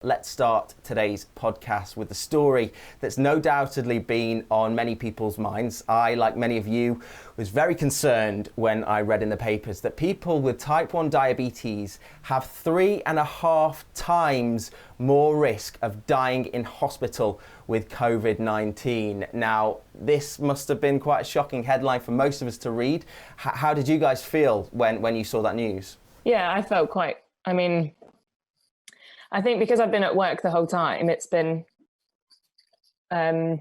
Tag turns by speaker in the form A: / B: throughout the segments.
A: Let's start today's podcast with a story that's no doubtedly been on many people's minds. I, like many of you, was very concerned when I read in the papers that people with type 1 diabetes have 3.5 times more risk of dying in hospital with COVID-19. Now, this must have been quite a shocking headline for most of us to read. How did you guys feel when you saw that news? Yeah,
B: I felt I think because I've been at work the whole time, it's been, quite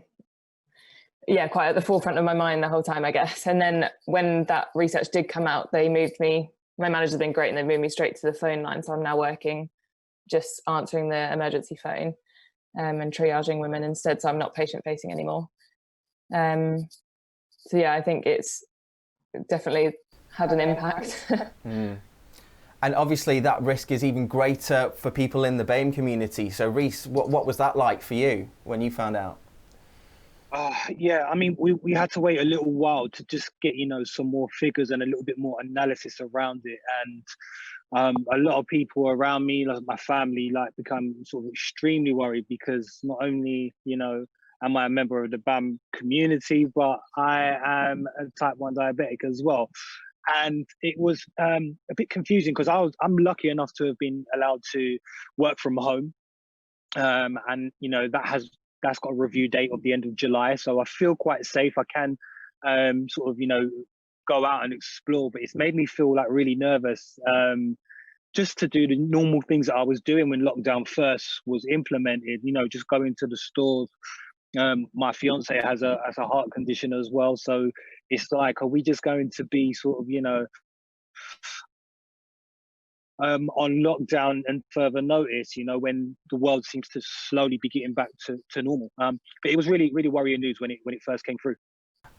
B: at the forefront of my mind the whole time, I guess. And then when that research did come out, they moved me, my manager's been great, and they moved me straight to the phone line. So I'm now working, just answering the emergency phone and triaging women instead. So I'm not patient facing anymore. I think it's definitely had an impact.
A: And obviously that risk is even greater for people in the BAME community. So Reece, what was that like for you when you found out?
C: We had to wait a little while to just get, some more figures and a little bit more analysis around it. And a lot of people around me, like my family, become sort of extremely worried because not only, am I a member of the BAM community, but I am a type 1 diabetic as well. And it was a bit confusing because I'm lucky enough to have been allowed to work from home. That's got a review date of the end of July. So I feel quite safe. I can go out and explore, but it's made me feel really nervous just to do the normal things that I was doing when lockdown first was implemented, just going to the stores. My fiance has a heart condition as well, so it's are we just going to be on lockdown and further notice, when the world seems to slowly be getting back to normal. But it was really, really worrying news when it first came through.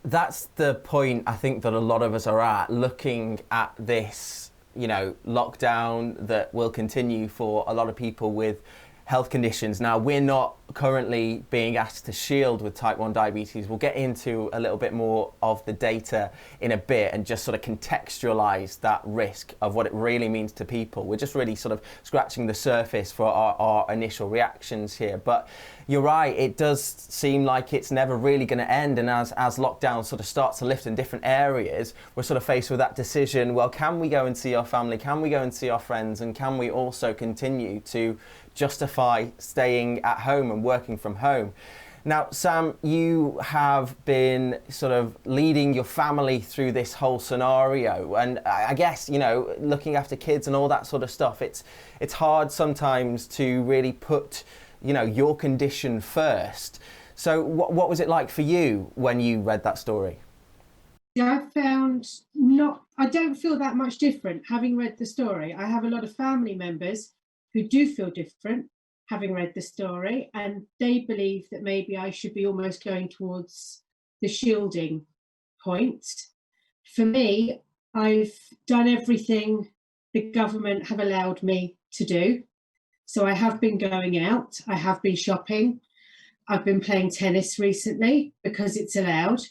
A: That's the point I think that a lot of us are at, looking at this, lockdown that will continue for a lot of people with health conditions. Now, we're not currently being asked to shield with type 1 diabetes. We'll get into a little bit more of the data in a bit and just sort of contextualize that risk of what it really means to people. We're just really sort of scratching the surface for our initial reactions here. But you're right, it does seem like it's never really going to end. And as lockdown sort of starts to lift in different areas, we're sort of faced with that decision, well, can we go and see our family? Can we go and see our friends? And can we also continue to justify staying at home and working from home? Now, Sam, you have been sort of leading your family through this whole scenario, and I guess, looking after kids and all that sort of stuff, it's hard sometimes to really put, your condition first. So what was it like for you when you read that story?
D: I don't feel that much different having read the story. I have a lot of family members who do feel different having read the story, and they believe that maybe I should be almost going towards the shielding point. For me, I've done everything the government have allowed me to do. So I have been going out, I have been shopping, I've been playing tennis recently because it's allowed,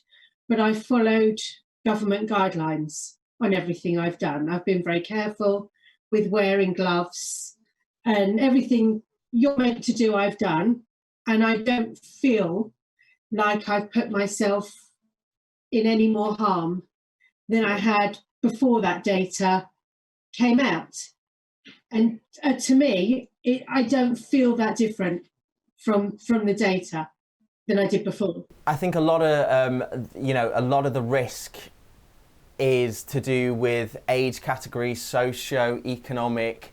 D: but I followed government guidelines on everything I've done. I've been very careful with wearing gloves, and everything you're meant to do, I've done. And I don't feel like I've put myself in any more harm than I had before that data came out. And to me, I don't feel that different from the data than I did before.
A: I think a lot of the risk is to do with age categories, socio-economic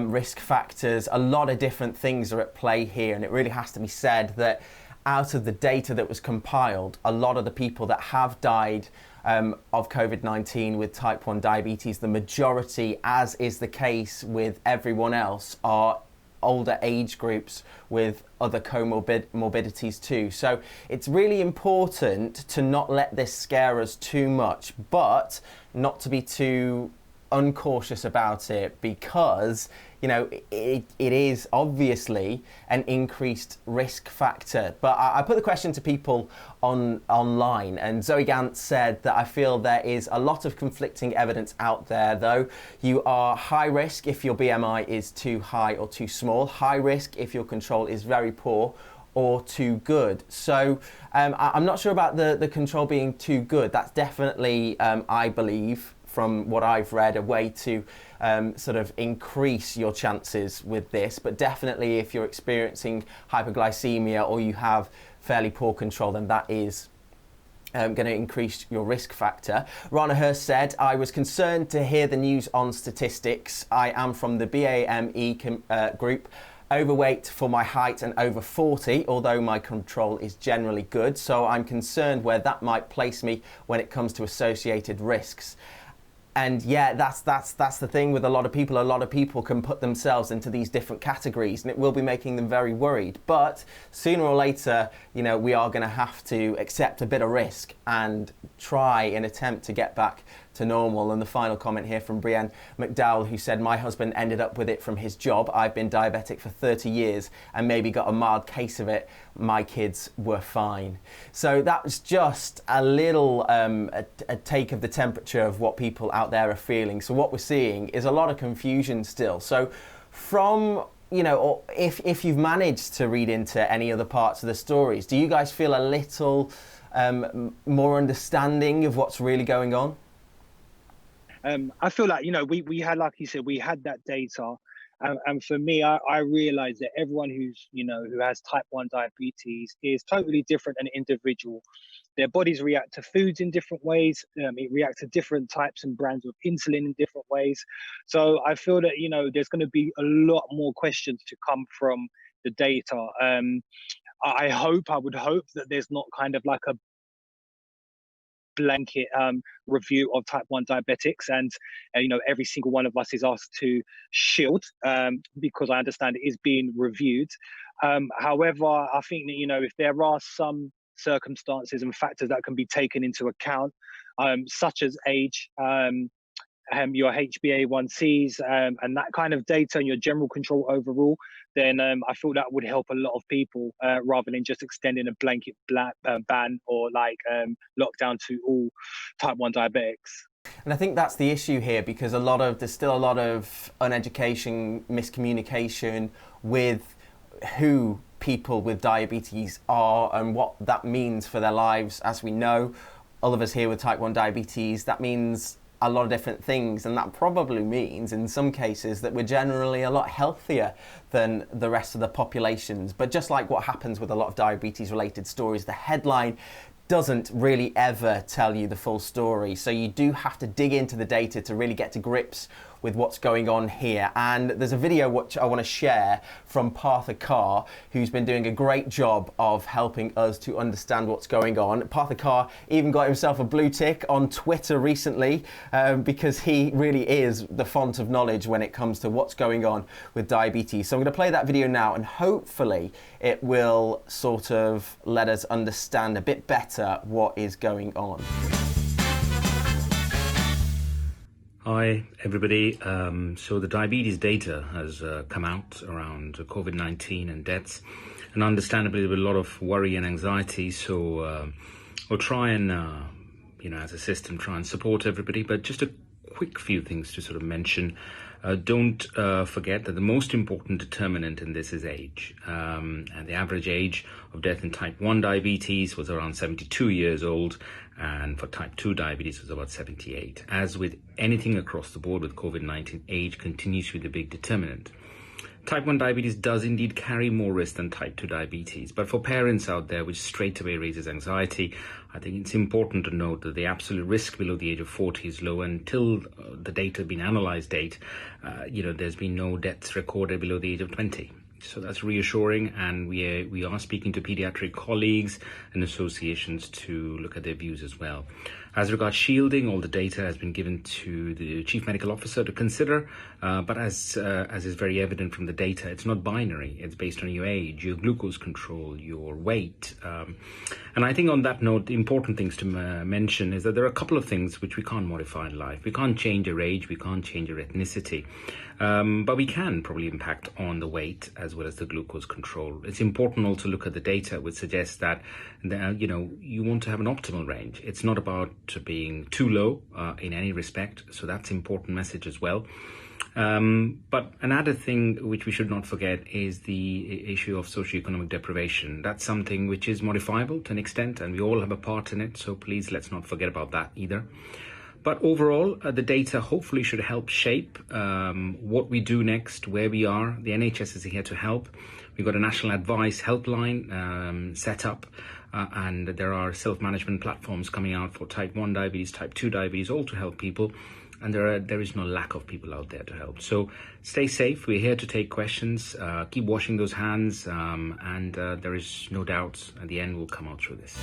A: risk factors. A lot of different things are at play here, and it really has to be said that out of the data that was compiled, a lot of the people that have died of COVID-19 with type 1 diabetes, the majority, as is the case with everyone else, are older age groups with other comorbidities too. So it's really important to not let this scare us too much, but not to be too uncautious about it because, you know, it is obviously an increased risk factor. But I put the question to people online, and Zoe Gant said that I feel there is a lot of conflicting evidence out there, though. You are high risk if your BMI is too high or too small, high risk if your control is very poor or too good. So I'm not sure about the control being too good. That's definitely, I believe, from what I've read, a way to sort of increase your chances with this. But definitely if you're experiencing hypoglycemia or you have fairly poor control, then that is going to increase your risk factor. Rana Hurst said, I was concerned to hear the news on statistics. I am from the BAME group, overweight for my height and over 40, although my control is generally good. So I'm concerned where that might place me when it comes to associated risks. And yeah, that's the thing with a lot of people. A lot of people can put themselves into these different categories, and it will be making them very worried. But sooner or later, you know, we are going to have to accept a bit of risk and try and attempt to get back to normal. And the final comment here from Brienne McDowell, who said, my husband ended up with it from his job. I've been diabetic for 30 years and maybe got a mild case of it. My kids were fine. So that was just a little a take of the temperature of what people out there are feeling. So what we're seeing is a lot of confusion still. So from, you know, or if you've managed to read into any other parts of the stories, do you guys feel a little more understanding of what's really going on?
C: I feel like, you know, we had, like you said, we had that data. And for me, I realized that everyone who's, you know, who has type 1 diabetes is totally different and individual. Their bodies react to foods in different ways. It reacts to different types and brands of insulin in different ways. So I feel that, you know, there's going to be a lot more questions to come from the data. I would hope that there's not kind of like a blanket review of type 1 diabetics, and you know, every single one of us is asked to shield because I understand it is being reviewed. However, I think that, you know, if there are some circumstances and factors that can be taken into account, such as age, your HbA1cs, and that kind of data, and your general control overall, then I feel that would help a lot of people rather than just extending a blanket ban or like lockdown to all type 1 diabetics.
A: And I think that's the issue here, because there's still a lot of uneducation, miscommunication with who people with diabetes are and what that means for their lives. As we know, all of us here with type 1 diabetes, that means a lot of different things, and that probably means in some cases that we're generally a lot healthier than the rest of the populations. But just like what happens with a lot of diabetes related stories, the headline doesn't really ever tell you the full story. So you do have to dig into the data to really get to grips with what's going on here. And there's a video which I want to share from Partha Carr, who's been doing a great job of helping us to understand what's going on. Partha Carr even got himself a blue tick on Twitter recently because he really is the font of knowledge when it comes to what's going on with diabetes. So I'm going to play that video now, and hopefully it will sort of let us understand a bit better what is going on.
E: Hi everybody. So the diabetes data has come out around COVID-19 and deaths, and understandably there was a lot of worry and anxiety. So we'll try and, you know, as a system, try and support everybody. But just a quick few things to sort of mention. Don't forget that the most important determinant in this is age. And the average age of death in type 1 diabetes was around 72 years old. And for type 2 diabetes was about 78. As with anything across the board with COVID-19, age continues to be the big determinant. Type 1 diabetes does indeed carry more risk than type 2 diabetes. But for parents out there, which straight away raises anxiety, I think it's important to note that the absolute risk below the age of 40 is low. Until the data has been analysed you know, there's been no deaths recorded below the age of 20. So that's reassuring, and we are speaking to pediatric colleagues and associations to look at their views as well. As regards shielding, all the data has been given to the Chief Medical Officer to consider, but as is very evident from the data, it's not binary. It's based on your age, your glucose control, your weight. And I think on that note, the important things to mention is that there are a couple of things which we can't modify in life. We can't change your age, we can't change your ethnicity, but we can probably impact on the weight as well as the glucose control. It's important also to look at the data, which suggests that you want to have an optimal range. It's not about being too low in any respect, so that's an important message as well. But another thing which we should not forget is the issue of socioeconomic deprivation. That's something which is modifiable to an extent, and we all have a part in it, so please let's not forget about that either. But overall, the data hopefully should help shape what we do next, where we are. The NHS is here to help. We've got a national advice helpline set up, and there are self-management platforms coming out for type 1 diabetes, type 2 diabetes, all to help people. And there is no lack of people out there to help. So stay safe. We're here to take questions. Keep washing those hands, and there is no doubt at the end we'll come out through this.